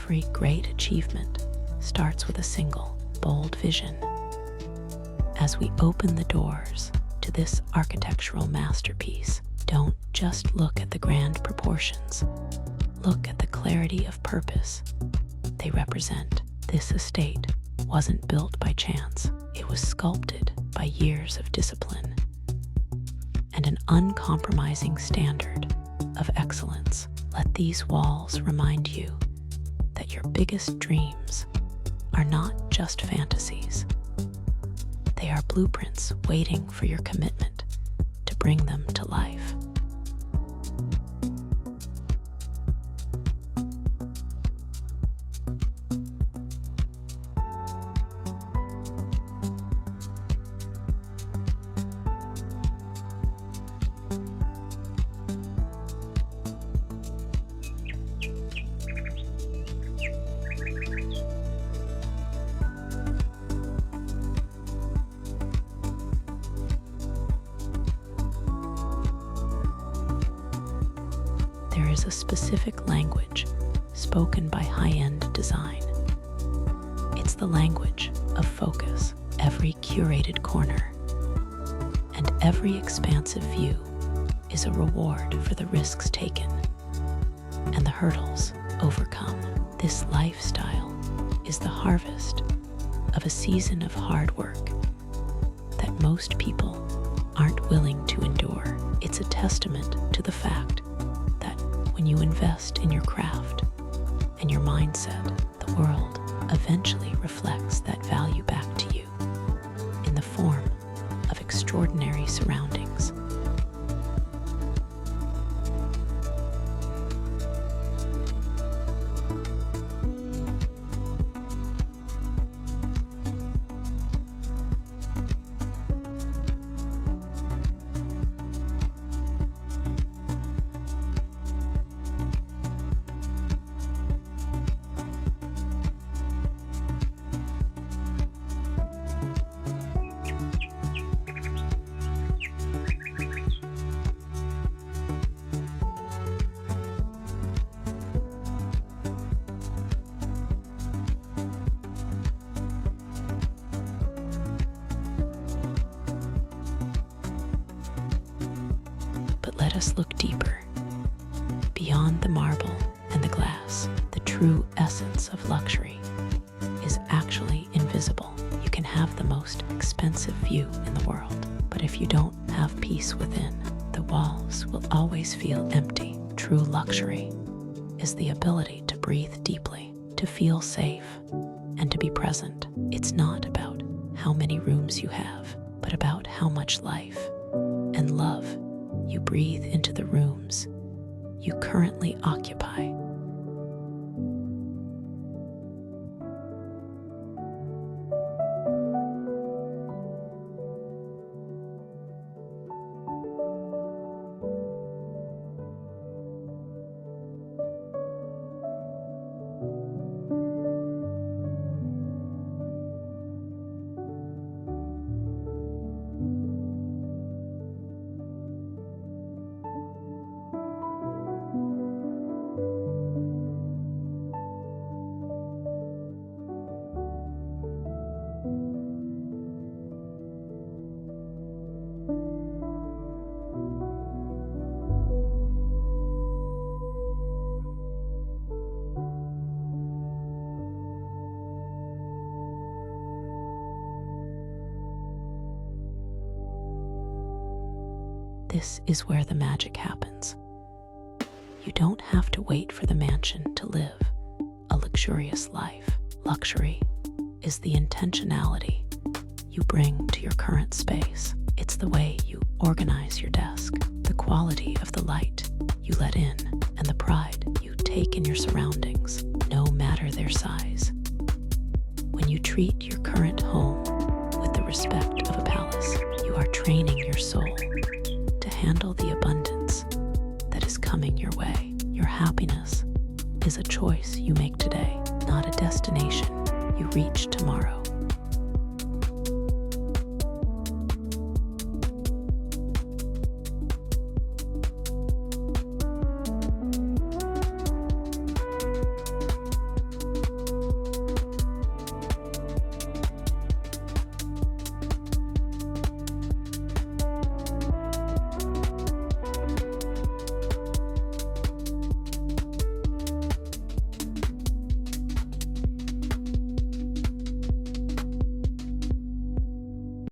every great achievement starts with a single, bold vision. As we open the doors to this architectural masterpiece, don't just look at the grand proportions. Look at the clarity of purpose they represent. This estate wasn't built by chance. It was sculpted by years of discipline and an uncompromising standard of excellence. Let these walls remind you that your biggest dreams are not just fantasies. They are blueprints waiting for your commitment to bring them to life. There is a specific language spoken by high-end design. It's the language of focus. Every curated corner and every expansive view is a reward for the risks taken and the hurdles overcome. This lifestyle is the harvest of a season of hard work that most people aren't willing to endure. It's a testament to the fact that when you invest in your craft and your mindset, the world eventually reflects that value back to you in the form of extraordinary surroundings. Let us look deeper. Beyond the marble and the glass, the true essence of luxury is actually invisible. You can have the most expensive view in the world, but if you don't have peace within, the walls will always feel empty. True luxury is the ability to breathe deeply, to feel safe, and to be present. It's not about how many rooms you have, but about how much life and love you breathe into the rooms you currently occupy. This is where the magic happens. You don't have to wait for the mansion to live a luxurious life. Luxury is the intentionality you bring to your current space. It's the way you organize your desk, the quality of the light you let in, and the pride you take in your surroundings, no matter their size. When you treat your current home with the respect of a palace, you are training your soul to handle the abundance that is coming your way. Your happiness is a choice you make today, not a destination you reach tomorrow.